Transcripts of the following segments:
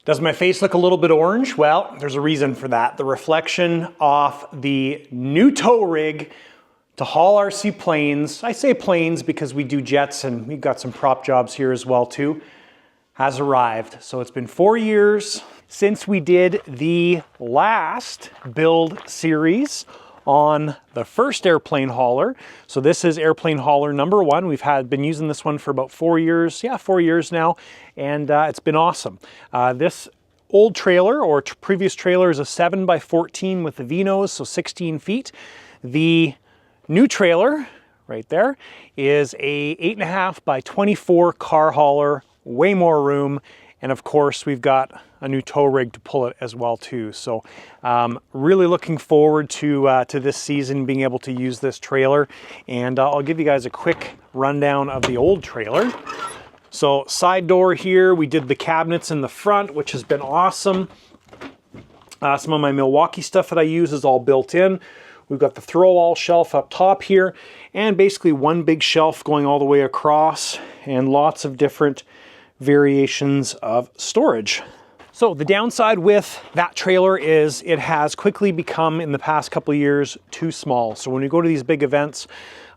Does my face look a little bit orange? Well, there's a reason for that. The reflection off the new tow rig to haul RC planes, I say planes because we do jets and we've got some prop jobs here as well too, has arrived. So it's been 4 years since we did the last build series on the first airplane hauler. So this is airplane hauler number 1. We've been using this one for about 4 years. Yeah, 4 years now. And it's been awesome. This old trailer or previous trailer is a 7x14 with the V-nose, so 16 feet. The new trailer right there is a 8.5x24 car hauler, way more room. And of course, we've got a new tow rig to pull it as well too. So really looking forward to this season, being able to use this trailer. And I'll give you guys a quick rundown of the old trailer. So side door here, we did the cabinets in the front, which has been awesome. Some of my Milwaukee stuff that I use is all built in. We've got the throw-all shelf up top here, and basically one big shelf going all the way across, and lots of different variations of storage. So the downside with that trailer is it has quickly become, in the past couple of years, too small. So when we go to these big events,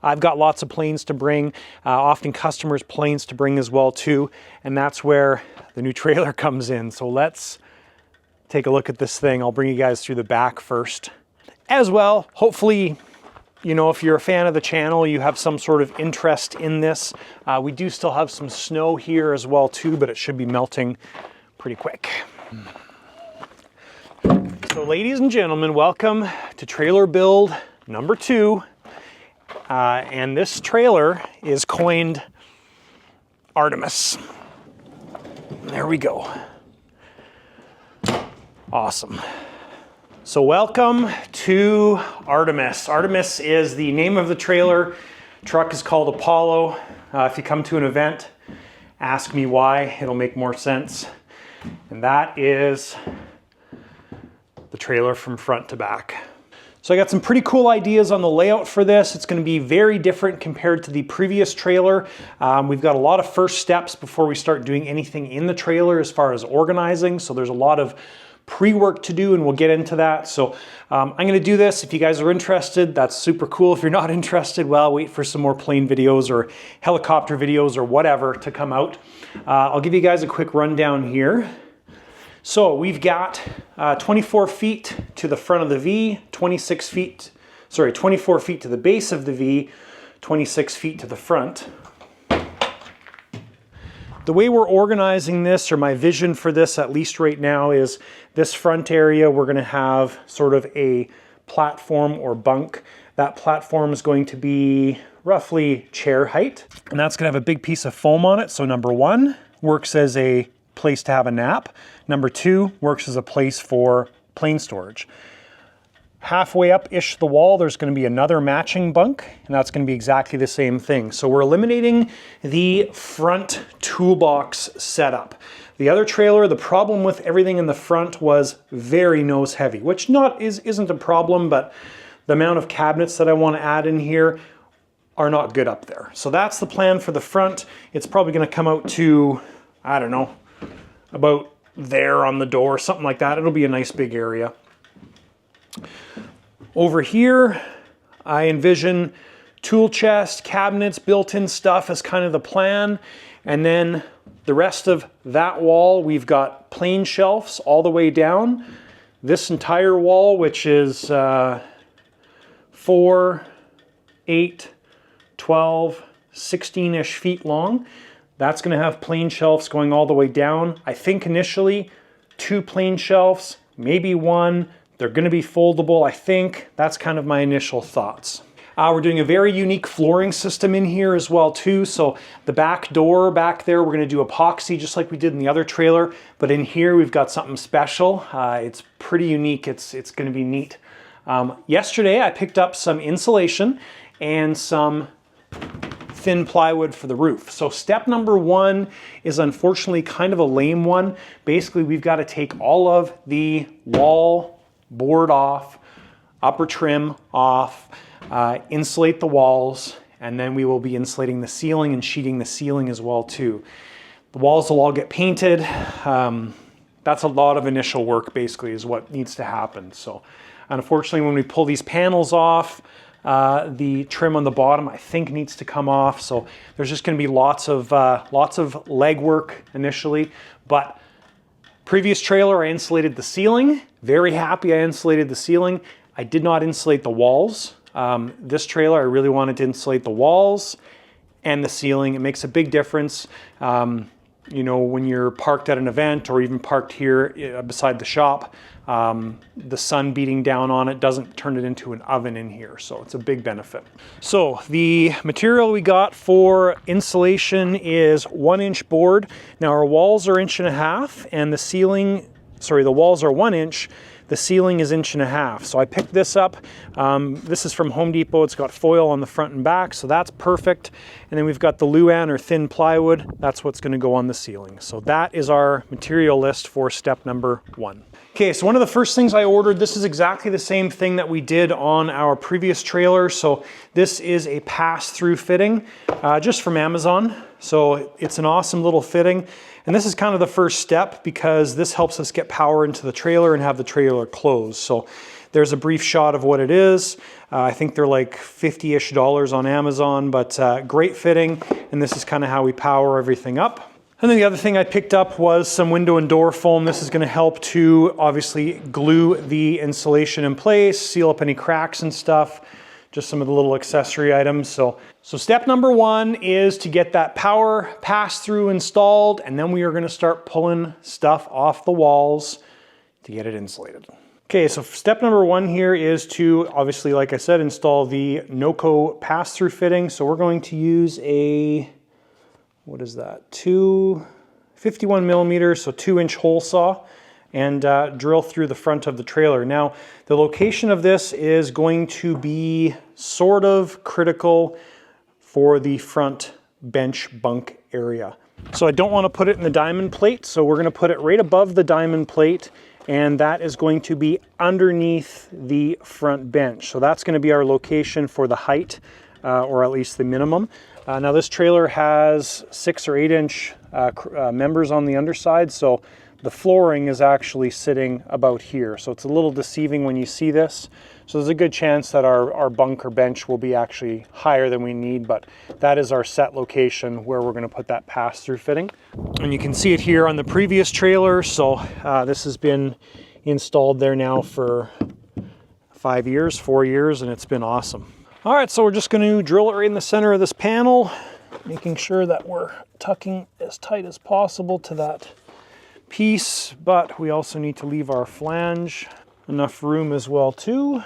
I've got lots of planes to bring, often customers' planes to bring as well too, and that's where the new trailer comes in. So let's take a look at this thing. I'll bring you guys through the back first. As well, hopefully, you know, if you're a fan of the channel, you have some sort of interest in this. We do still have some snow here as well too, but it should be melting pretty quick. So ladies and gentlemen, welcome to trailer build number 2. And this trailer is coined Artemis. There we go. Awesome. So welcome to Artemis. Artemis is the name of the trailer. Truck is called Apollo. If you come to an event, ask me why. It'll make more sense. And that is the trailer from front to back. So I got some pretty cool ideas on the layout for this. It's going to be very different compared to the previous trailer. We've got a lot of first steps before we start doing anything in the trailer as far as organizing. So there's a lot of pre-work to do, and we'll get into that. So I'm going to do this. If you guys are interested, that's super cool. If you're not interested, well, wait for some more plane videos or helicopter videos or whatever to come out. I'll give you guys a quick rundown here. So we've got 24 feet to the front of the V, 24 feet to the base of the V, 26 feet to the front. The way we're organizing this, or my vision for this at least right now, is this front area we're going to have sort of a platform or bunk. That platform is going to be roughly chair height, and that's going to have a big piece of foam on it. So number 1 works as a place to have a nap. Number 2 works as a place for plane storage. Halfway up-ish the wall, there's going to be another matching bunk, and that's going to be exactly the same thing. So we're eliminating the front toolbox setup. The other trailer, the problem with everything in the front was very nose heavy, which isn't a problem, but the amount of cabinets that I want to add in here are not good up there. So that's the plan for the front. It's probably going to come out to, I don't know, about there on the door, something like that. It'll be a nice big area. Over here, I envision tool chest, cabinets, built-in stuff as kind of the plan. And then the rest of that wall, we've got plane shelves all the way down. This entire wall, which is 4, 8, 12, 16-ish feet long, that's going to have plane shelves going all the way down. I think initially 2 plane shelves, maybe 1. They're going to be foldable, I think. That's kind of my initial thoughts. We're doing a very unique flooring system in here as well too. So the back door back there, we're going to do epoxy just like we did in the other trailer. But in here we've got something special. It's pretty unique. It's going to be neat. Yesterday I picked up some insulation and some thin plywood for the roof. So step number 1 is unfortunately kind of a lame one. Basically we've got to take all of the wall board off, upper trim off, insulate the walls, and then we will be insulating the ceiling and sheeting the ceiling as well too. The walls will all get painted, that's a lot of initial work basically is what needs to happen. So unfortunately, when we pull these panels off, the trim on the bottom I think needs to come off. So there's just going to be lots of leg work initially. But previous trailer, I insulated the ceiling. Very happy I insulated the ceiling. I did not insulate the walls. This trailer, I really wanted to insulate the walls and the ceiling. It makes a big difference. You know, when you're parked at an event or even parked here beside the shop, the sun beating down on it doesn't turn it into an oven in here. So it's a big benefit. So the material we got for insulation is 1-inch board. Now our walls are 1.5 inches and the ceiling, sorry, the walls are 1 inch. The ceiling is 1.5 inches. So I picked this up. This is from Home Depot. It's got foil on the front and back, so that's perfect. And then we've got the Luan or thin plywood. That's what's going to go on the ceiling. So that is our material list for step number 1. Okay, so one of the first things I ordered, this is exactly the same thing that we did on our previous trailer. So this is a pass-through fitting just from Amazon. So it's an awesome little fitting. And this is kind of the first step because this helps us get power into the trailer and have the trailer closed. So there's a brief shot of what it is. I think they're like $50-ish on Amazon, but great fitting. And this is kind of how we power everything up. And then the other thing I picked up was some window and door foam. This is going to help to obviously glue the insulation in place, seal up any cracks and stuff. Just some of the little accessory items. So step number 1 is to get that power pass-through installed, and then we are going to start pulling stuff off the walls to get it insulated. Okay, so step number 1 here is to, obviously, like I said, install the NOCO pass-through fitting. So we're going to use a, what is that, 51 millimeters, so 2-inch hole saw, and drill through the front of the trailer. Now, the location of this is going to be sort of critical for the front bench bunk area. So I don't want to put it in the diamond plate, so we're going to put it right above the diamond plate, and that is going to be underneath the front bench. So that's going to be our location for the height, or at least the minimum. Now this trailer has 6 or 8-inch members on the underside, so the flooring is actually sitting about here. So it's a little deceiving when you see this. So there's a good chance that our bunk or bench will be actually higher than we need, but that is our set location where we're going to put that pass-through fitting. And you can see it here on the previous trailer. So this has been installed there now for 4 years, and it's been awesome. All right, so we're just going to drill it right in the center of this panel, making sure that we're tucking as tight as possible to that piece, but we also need to leave our flange enough room as well too.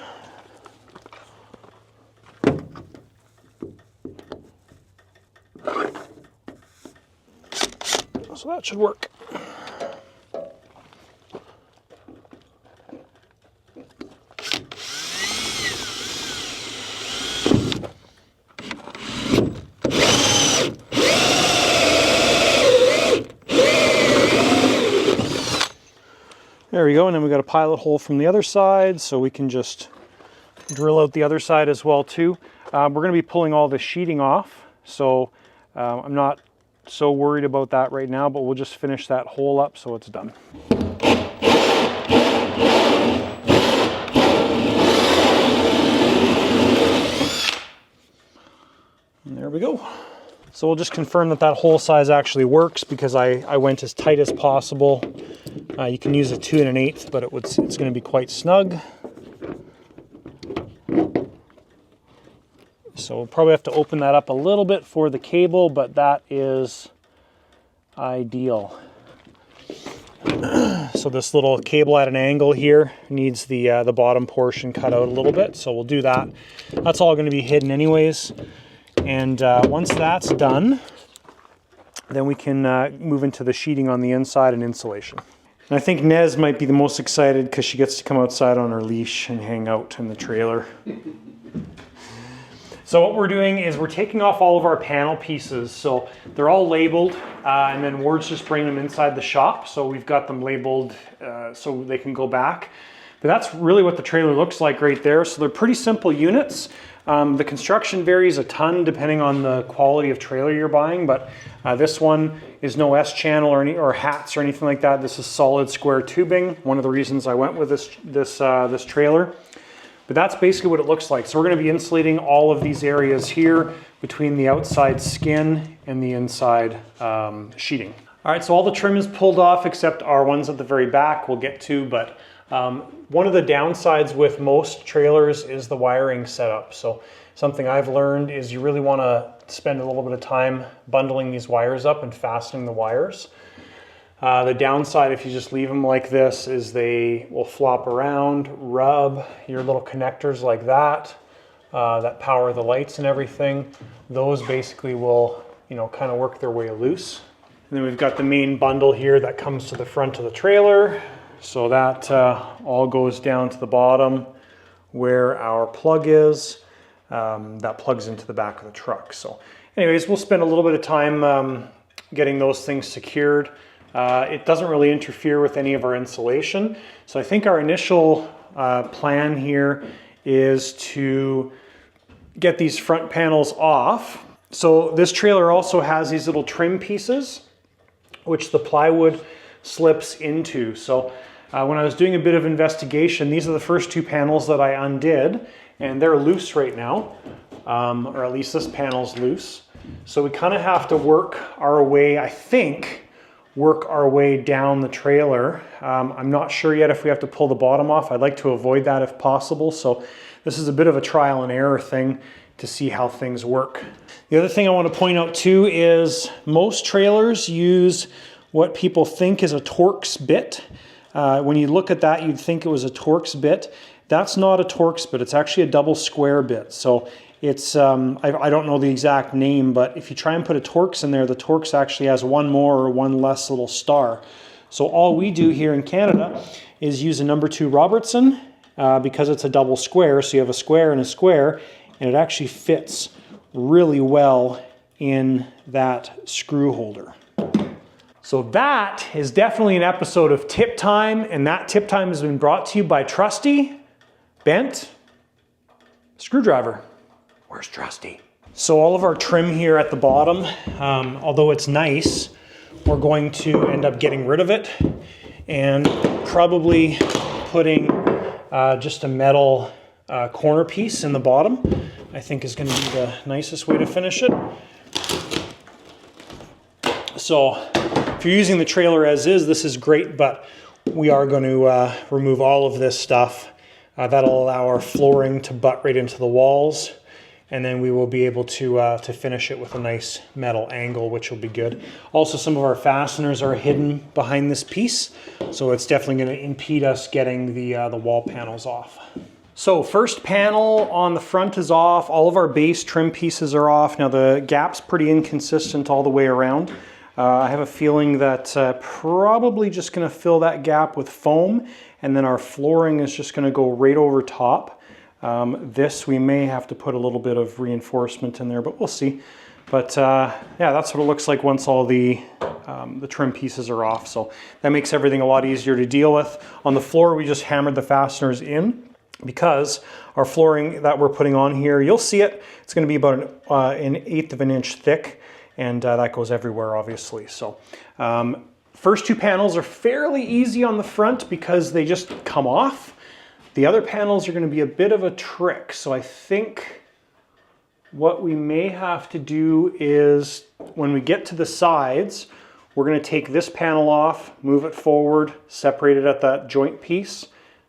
So that should work. There we go, and then we got a pilot hole from the other side, so we can just drill out the other side as well too. We're going to be pulling all the sheeting off, so I'm not so worried about that right now, but we'll just finish that hole up so it's done. And there we go. So we'll just confirm that that hole size actually works because I went as tight as possible. You can use a 2 1/8, but it's going to be quite snug. So we'll probably have to open that up a little bit for the cable, but that is ideal. So this little cable at an angle here needs the bottom portion cut out a little bit, so we'll do that. That's all going to be hidden anyways. And once that's done, then we can move into the sheeting on the inside and insulation. And I think Nez might be the most excited because she gets to come outside on her leash and hang out in the trailer. So what we're doing is we're taking off all of our panel pieces. So they're all labeled, and then Ward's just bringing them inside the shop. So we've got them labeled so they can go back. But that's really what the trailer looks like right there. So they're pretty simple units. The construction varies a ton depending on the quality of trailer you're buying, but this one is no S-channel or hats or anything like that. This is solid square tubing. One of the reasons I went with this trailer. But that's basically what it looks like. So we're going to be insulating all of these areas here between the outside skin and the inside sheeting. All right, so all the trim is pulled off except our ones at the very back we'll get to, but one of the downsides with most trailers is the wiring setup. So something I've learned is you really want to spend a little bit of time bundling these wires up and fastening the wires. The downside, if you just leave them like this, is they will flop around, rub your little connectors like that, that power the lights and everything. Those basically will, kind of work their way loose. And then we've got the main bundle here that comes to the front of the trailer. So that all goes down to the bottom where our plug is. That plugs into the back of the truck. So anyways, we'll spend a little bit of time getting those things secured. It doesn't really interfere with any of our insulation. So I think our initial plan here is to get these front panels off. So this trailer also has these little trim pieces, which the plywood slips into. So when I was doing a bit of investigation, these are the first two panels that I undid, and they're loose right now, or at least this panel's loose. So we kind of have to work our way, I think, down the trailer. I'm not sure yet if we have to pull the bottom off. I'd like to avoid that if possible. So this is a bit of a trial and error thing to see how things work. The other thing I want to point out too is most trailers use what people think is a Torx bit. When you look at that, you'd think it was a Torx bit. That's not a Torx bit. It's actually a double square bit. So it's, I don't know the exact name, but if you try and put a Torx in there, the Torx actually has one more or one less little star. So all we do here in Canada is use a number 2 Robertson because it's a double square. So you have a square and a square, and it actually fits really well in that screw holder. So that is definitely an episode of Tip Time, and that Tip Time has been brought to you by Trusty Bent Screwdriver. Where's Trusty? So all of our trim here at the bottom, although it's nice, we're going to end up getting rid of it and probably putting just a metal corner piece in the bottom. I think is going to be the nicest way to finish it. So if you're using the trailer as is, this is great, but we are going to remove all of this stuff. That'll allow our flooring to butt right into the walls, and then we will be able to finish it with a nice metal angle, which will be good. Also, some of our fasteners are hidden behind this piece, so it's definitely going to impede us getting the wall panels off. So first panel on the front is off. All of our base trim pieces are off. Now the gap's pretty inconsistent all the way around. I have a feeling that probably just going to fill that gap with foam, and then our flooring is just going to go right over top. This we may have to put a little bit of reinforcement in there, but we'll see. But yeah, that's what it looks like once all the trim pieces are off. So that makes everything a lot easier to deal with. On the floor, we just hammered the fasteners in because our flooring that we're putting on here, you'll see it. It's going to be about an 1/8 of an inch thick, and that goes everywhere, obviously. So first two panels are fairly easy on the front because they just come off. The other panels are going to be a bit of a trick. So I think what we may have to do is when we get to the sides, we're going to take this panel off, move it forward, separate it at that joint piece.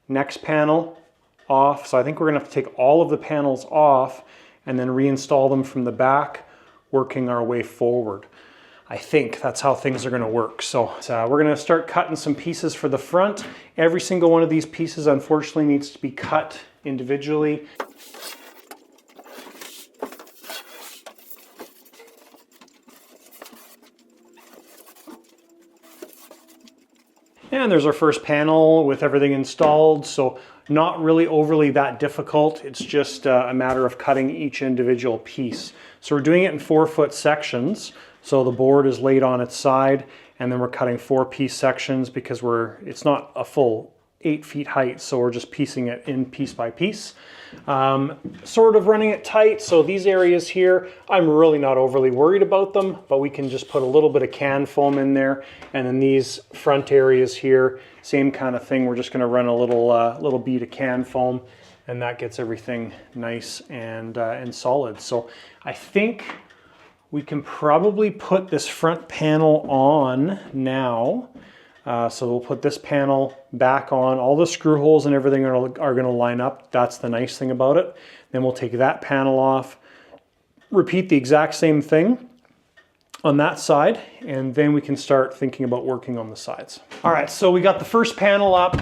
Next panel off. So I think we're going to have to take all of the panels off and then reinstall them from the back, working our way forward. I think that's how things are going to work. So we're going to start cutting some pieces for the front. Every single one of these pieces, unfortunately, needs to be cut individually. And there's our first panel with everything installed. So not really overly that difficult. It's just a matter of cutting each individual piece. So we're doing it in 4-foot sections. So the board is laid on its side, and then we're cutting 4-piece sections because it's not a full 8 feet height, so we're just piecing it in piece by piece. Sort of running it tight, so these areas here, I'm really not overly worried about them, but we can just put a little bit of can foam in there, and then these front areas here, same kind of thing. We're just going to run a little bead of can foam, and that gets everything nice and solid. So I think we can probably put this front panel on now. So we'll put this panel back on. All the screw holes and everything are going to line up. That's the nice thing about it. Then we'll take that panel off, repeat the exact same thing on that side, and then we can start thinking about working on the sides. All right, so we got the first panel up.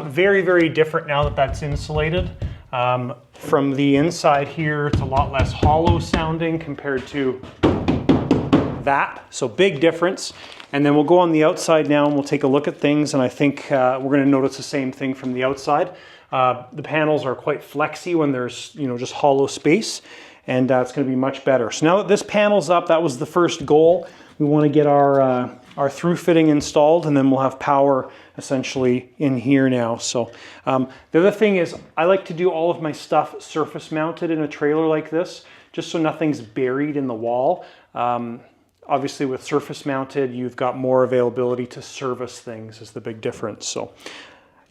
Very, very different now that that's insulated. From the inside here, it's a lot less hollow sounding compared to that. So big difference. And then we'll go on the outside now and we'll take a look at things, and I think we're going to notice the same thing from the outside. The panels are quite flexy when there's just hollow space, and it's going to be much better. So now that this panel's up, that was the first goal. We want to get our through fitting installed, and then we'll have power essentially in here now. So the other thing is I like to do all of my stuff surface mounted in a trailer like this, just so nothing's buried in the wall. Obviously with surface mounted, you've got more availability to service things is the big difference. So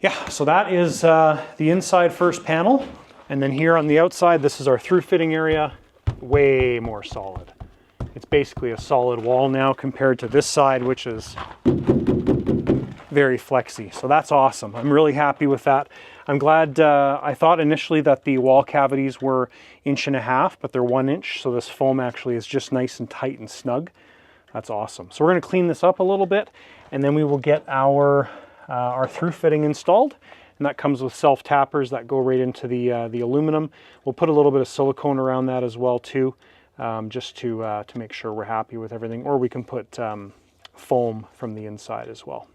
yeah, so that is the inside first panel. And then here on the outside, this is our through fitting area, way more solid. It's basically a solid wall now compared to this side, which is very flexy. So that's awesome. I'm really happy with that. I'm glad, I thought initially that the wall cavities were 1.5 inches, but they're 1 inch. So this foam actually is just nice and tight and snug. That's awesome. So we're going to clean this up a little bit, and then we will get our through fitting installed. And that comes with self tappers that go right into the aluminum. We'll put a little bit of silicone around that as well too, just to make sure we're happy with everything. Or we can put foam from the inside as well.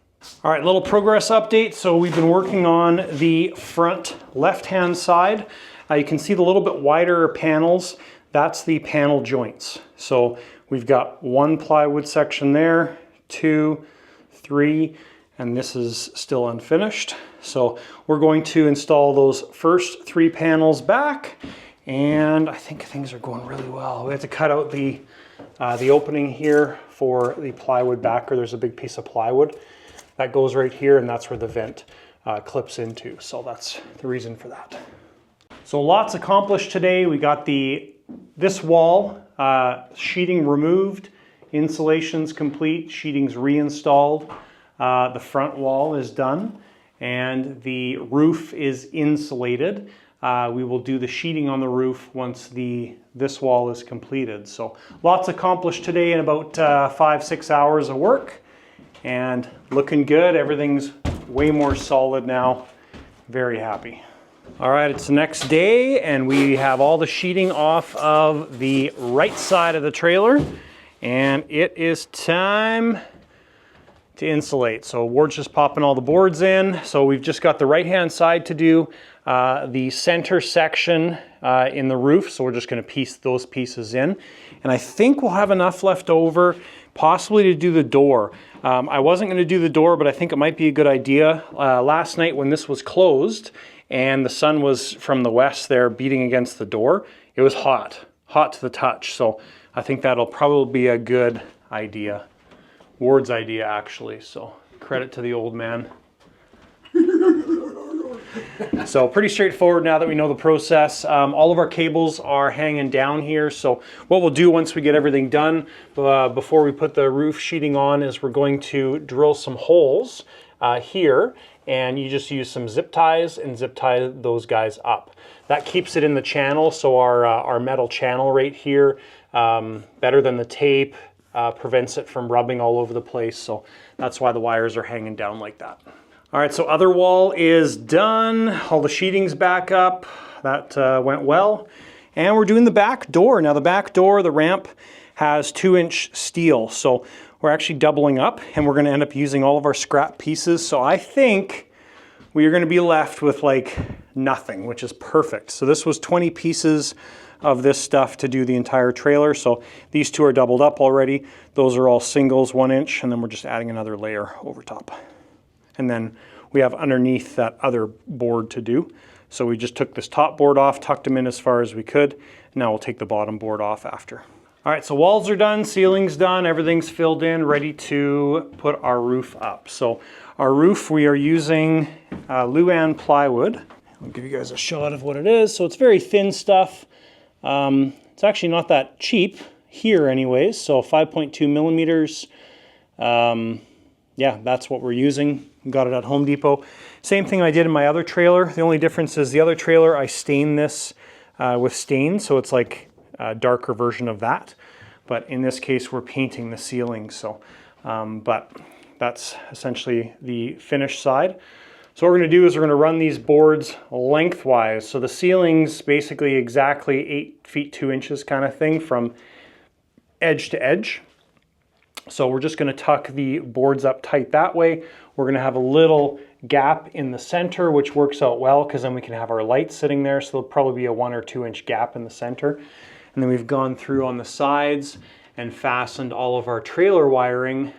All right, little progress update. So we've been working on the front left-hand side. You can see the little bit wider panels. That's the panel joints. So we've got 1 plywood section there, 2, 3, and this is still unfinished. So we're going to install those first 3 panels back, and I think things are going really well. We have to cut out the opening here for the plywood backer. There's a big piece of plywood that goes right here, and that's where the vent clips into. So that's the reason for that. So lots accomplished today. We got this wall sheeting removed, insulation's complete, sheeting's reinstalled. The front wall is done, and the roof is insulated. We will do the sheeting on the roof once this wall is completed. So lots accomplished today in about 5-6 hours of work, and looking good. Everything's way more solid now. Very happy. All right, it's the next day, and we have all the sheeting off of the right side of the trailer, and it is time to insulate. So Ward's just popping all the boards in. So we've just got the right-hand side to do, the center section in the roof. So we're just going to piece those pieces in. And I think we'll have enough left over possibly to do the door. I wasn't going to do the door, but I think it might be a good idea. Last night when this was closed and the sun was from the west there beating against the door, it was hot to the touch. So I think that'll probably be a good idea. Ward's idea, actually, so credit to the old man. So pretty straightforward now that we know the process. All of our cables are hanging down here, so what we'll do once we get everything done, before we put the roof sheeting on, is we're going to drill some holes here, and you just use some zip ties and zip tie those guys up. That keeps it in the channel, so our metal channel right here, better than the tape, prevents it from rubbing all over the place. So that's why the wires are hanging down like that. All right, so other wall is done. All the sheeting's back up. That went well. And we're doing the back door. Now the back door, the ramp has 2-inch steel. So we're actually doubling up, and we're gonna end up using all of our scrap pieces. So I think we are gonna be left with like nothing, which is perfect. So this was 20 pieces of this stuff to do the entire trailer. So these 2 are doubled up already. Those are all singles, 1 inch, and then we're just adding another layer over top. And then we have underneath that other board to do. So we just took this top board off, tucked them in as far as we could. Now we'll take the bottom board off after. All right, so walls are done, ceiling's done, everything's filled in, ready to put our roof up. So our roof, we are using Luan plywood. I'll give you guys a shot of what it is. So it's very thin stuff. It's actually not that cheap here anyways. So 5.2 millimeters. Yeah, that's what we're using. Got it at Home Depot. Same thing I did in my other trailer. The only difference is the other trailer, I stained this with stain. So it's like a darker version of that, but in this case we're painting the ceiling. So but that's essentially the finished side. So what we're going to do is we're going to run these boards lengthwise. So the ceiling's basically exactly 8 feet 2 inches kind of thing from edge to edge. So we're just going to tuck the boards up tight that way. We're going to have a little gap in the center, which works out well because then we can have our lights sitting there. So there'll probably be a 1 or 2 inch gap in the center. And then we've gone through on the sides and fastened all of our trailer wiring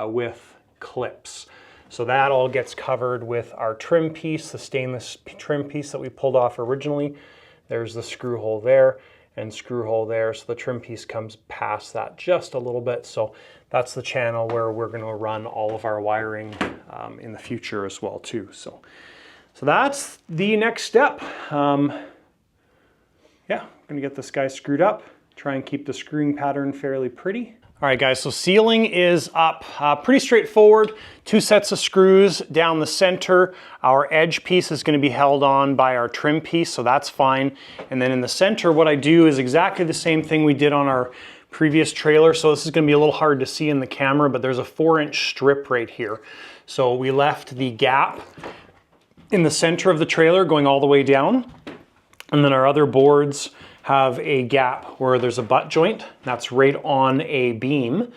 with clips. So that all gets covered with our trim piece, the stainless trim piece that we pulled off originally. There's the screw hole there and screw hole there. So the trim piece comes past that just a little bit. So that's the channel where we're going to run all of our wiring in the future as well too. So that's the next step. Yeah, I'm gonna get this guy screwed up, try and keep the screwing pattern fairly pretty. All right guys, so ceiling is up. Pretty straightforward. 2 sets of screws down the center. Our edge piece is gonna be held on by our trim piece, so that's fine. And then in the center, what I do is exactly the same thing we did on our previous trailer. So this is gonna be a little hard to see in the camera, but there's a 4-inch strip right here. So we left the gap in the center of the trailer going all the way down. And then our other boards have a gap where there's a butt joint. That's right on a beam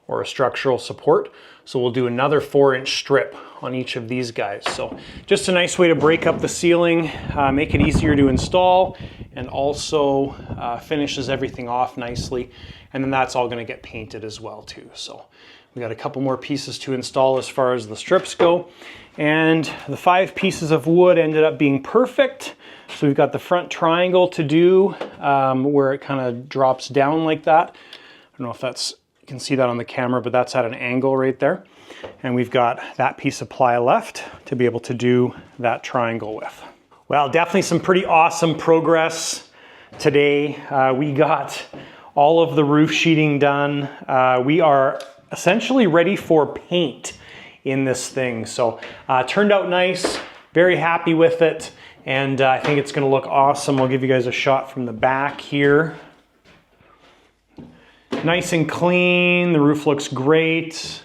or a structural support. So we'll do another 4-inch strip on each of these guys. So just a nice way to break up the ceiling, make it easier to install, and also finishes everything off nicely. And then that's all gonna get painted as well too. So we got a couple more pieces to install as far as the strips go. And the 5 pieces of wood ended up being perfect. So we've got the front triangle to do where it kind of drops down like that. I don't know if you can see that on the camera, but that's at an angle right there. And we've got that piece of ply left to be able to do that triangle with. Well, definitely some pretty awesome progress today. We got all of the roof sheeting done. We are essentially ready for paint in this thing. So turned out nice, very happy with it. And I think it's gonna look awesome. I'll give you guys a shot from the back here. Nice and clean, the roof looks great.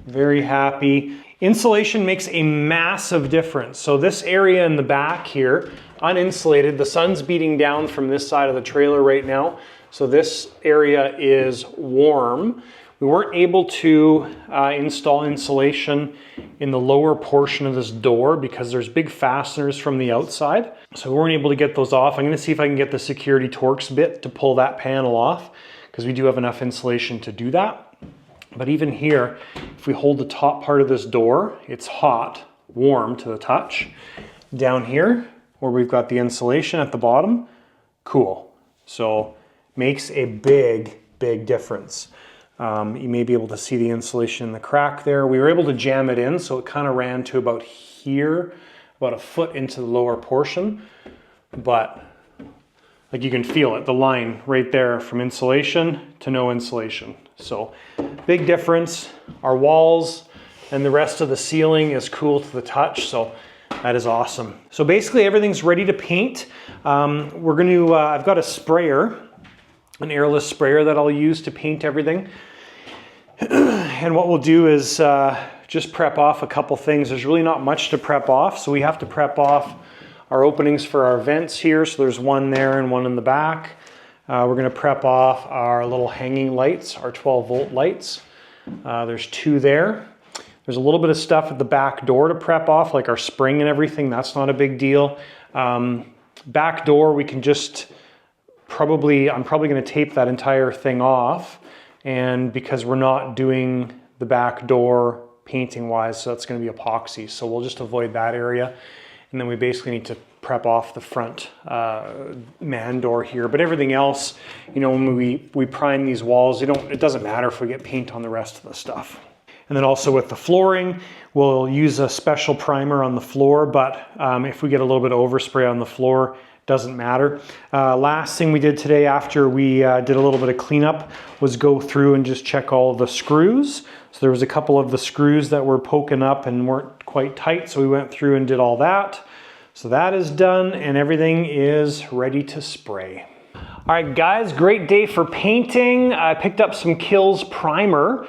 Very happy. Insulation makes a massive difference. So this area in the back here, uninsulated, the sun's beating down from this side of the trailer right now. So this area is warm. We weren't able to install insulation in the lower portion of this door because there's big fasteners from the outside. So we weren't able to get those off. I'm gonna see if I can get the security Torx bit to pull that panel off because we do have enough insulation to do that. But even here, if we hold the top part of this door, it's hot, warm to the touch. Down here, where we've got the insulation at the bottom, cool. So makes a big, big difference. You may be able to see the insulation in the crack there. We were able to jam it in, so it kind of ran to about here, about a foot into the lower portion. But like you can feel it, the line right there from insulation to no insulation. So big difference. Our walls and the rest of the ceiling is cool to the touch, so that is awesome. So basically everything's ready to paint. We're going to, I've got a sprayer, an airless sprayer that I'll use to paint everything. And what we'll do is just prep off a couple things. There's really not much to prep off, so we have to prep off our openings for our vents here. So there's one there and one in the back. We're going to prep off our little hanging lights, our 12-volt lights. There's 2 there. There's a little bit of stuff at the back door to prep off, like our spring and everything. That's not a big deal. Back door, we can just I'm probably going to tape that entire thing off. And because we're not doing the back door painting wise, so that's going to be epoxy. So we'll just avoid that area. And then we basically need to prep off the front man door here. But everything else, you know, when we prime these walls, it doesn't matter if we get paint on the rest of the stuff. And then also with the flooring, we'll use a special primer on the floor, but if we get a little bit of overspray on the floor, doesn't matter. Last thing we did today after we did a little bit of cleanup was go through and just check all the screws. So there was a couple of the screws that were poking up and weren't quite tight, so we went through and did all that. So that is done and everything is ready to spray. All right guys, great day for painting. I picked up some Kills primer,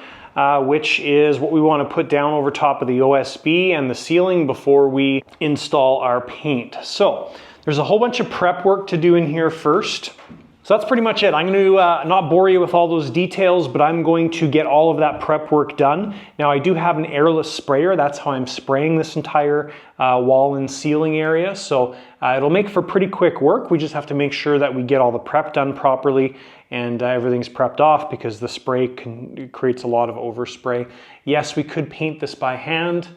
which is what we want to put down over top of the OSB and the ceiling before we install our paint. So there's a whole bunch of prep work to do in here first. So that's pretty much it. I'm going to not bore you with all those details, but I'm going to get all of that prep work done. Now I do have an airless sprayer. That's how I'm spraying this entire wall and ceiling area. So it'll make for pretty quick work. We just have to make sure that we get all the prep done properly and everything's prepped off, because the spray creates a lot of overspray. Yes, we could paint this by hand.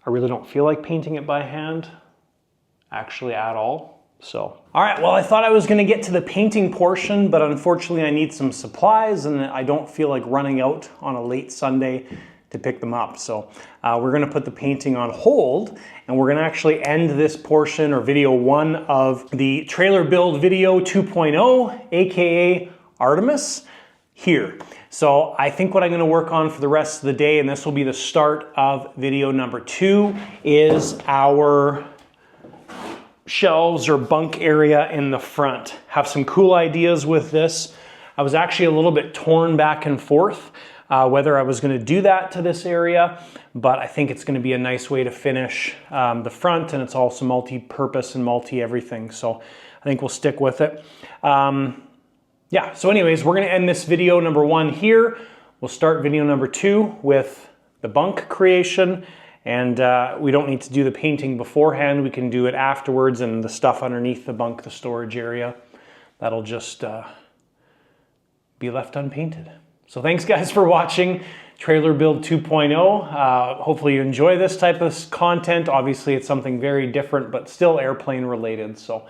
I really don't feel like painting it by hand, actually, at all. So, all right, well, I thought I was gonna get to the painting portion, but unfortunately I need some supplies and I don't feel like running out on a late Sunday to pick them up. So we're gonna put the painting on hold and we're gonna actually end this portion, or video 1 of the trailer build video 2.0, AKA Artemis, here. So I think what I'm gonna work on for the rest of the day, and this will be the start of video number 2, is our shelves or bunk area in the front. Have some cool ideas with this. I was actually a little bit torn back and forth whether I was going to do that to this area, but I think it's going to be a nice way to finish the front, and it's also multi-purpose and multi-everything, so I think we'll stick with it. Yeah, so anyways, we're going to end this video number 1 here. We'll start video number 2 with the bunk creation. And we don't need to do the painting beforehand. We can do it afterwards, and the stuff underneath the bunk, the storage area, that'll just be left unpainted. So thanks guys for watching Trailer Build 2.0. Hopefully you enjoy this type of content. Obviously it's something very different, but still airplane related. So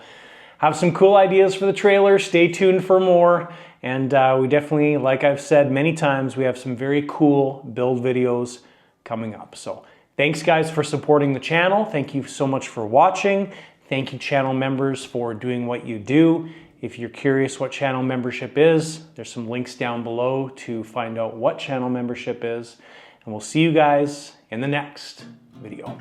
have some cool ideas for the trailer. Stay tuned for more. And we definitely, like I've said many times, we have some very cool build videos coming up. So thanks guys for supporting the channel. Thank you so much for watching. Thank you channel members for doing what you do. If you're curious what channel membership is, there's some links down below to find out what channel membership is. And we'll see you guys in the next video.